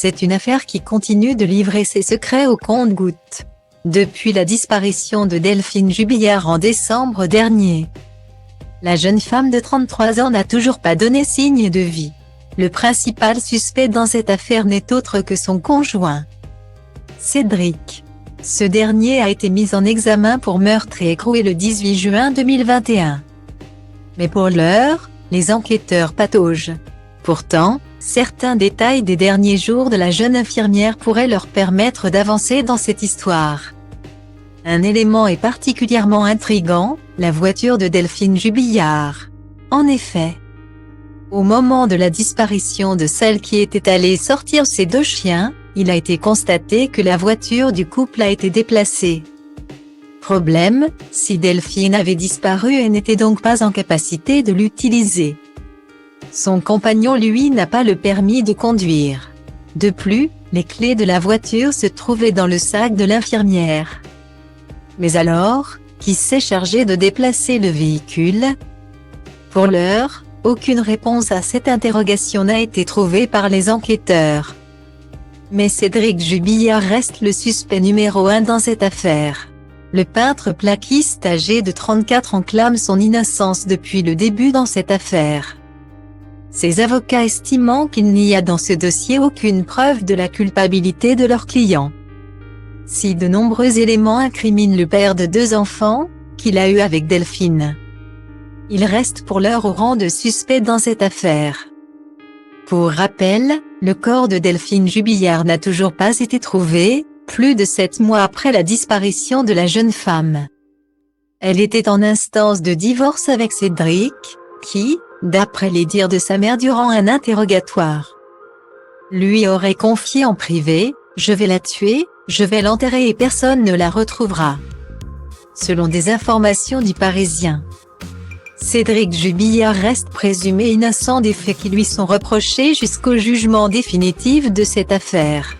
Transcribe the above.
C'est une affaire qui continue de livrer ses secrets au compte-gouttes. Depuis la disparition de Delphine Jubillard en décembre dernier, la jeune femme de 33 ans n'a toujours pas donné signe de vie. Le principal suspect dans cette affaire n'est autre que son conjoint, Cédric. Ce dernier a été mis en examen pour meurtre et écroué le 18 juin 2021. Mais pour l'heure, les enquêteurs pataugent. Pourtant, certains détails des derniers jours de la jeune infirmière pourraient leur permettre d'avancer dans cette histoire. Un élément est particulièrement intrigant, la voiture de Delphine Jubillard. En effet, au moment de la disparition de celle qui était allée sortir ses 2 chiens, il a été constaté que la voiture du couple a été déplacée. Problème, si Delphine avait disparu et n'était donc pas en capacité de l'utiliser, son compagnon lui n'a pas le permis de conduire. De plus, les clés de la voiture se trouvaient dans le sac de l'infirmière. Mais alors, qui s'est chargé de déplacer le véhicule? Pour l'heure, aucune réponse à cette interrogation n'a été trouvée par les enquêteurs. Mais Cédric Jubillard reste le suspect numéro 1 dans cette affaire. Le peintre plaquiste âgé de 34 ans clame son innocence depuis le début dans cette affaire, ses avocats estimant qu'il n'y a dans ce dossier aucune preuve de la culpabilité de leur client. Si de nombreux éléments incriminent le père de 2 enfants, qu'il a eu avec Delphine, il reste pour l'heure au rang de suspect dans cette affaire. Pour rappel, le corps de Delphine Jubillard n'a toujours pas été trouvé, plus de 7 mois après la disparition de la jeune femme. Elle était en instance de divorce avec Cédric, qui, d'après les dires de sa mère durant un interrogatoire, lui aurait confié en privé « Je vais la tuer, je vais l'enterrer et personne ne la retrouvera », selon des informations du Parisien. Cédric Jubillard reste présumé innocent des faits qui lui sont reprochés jusqu'au jugement définitif de cette affaire.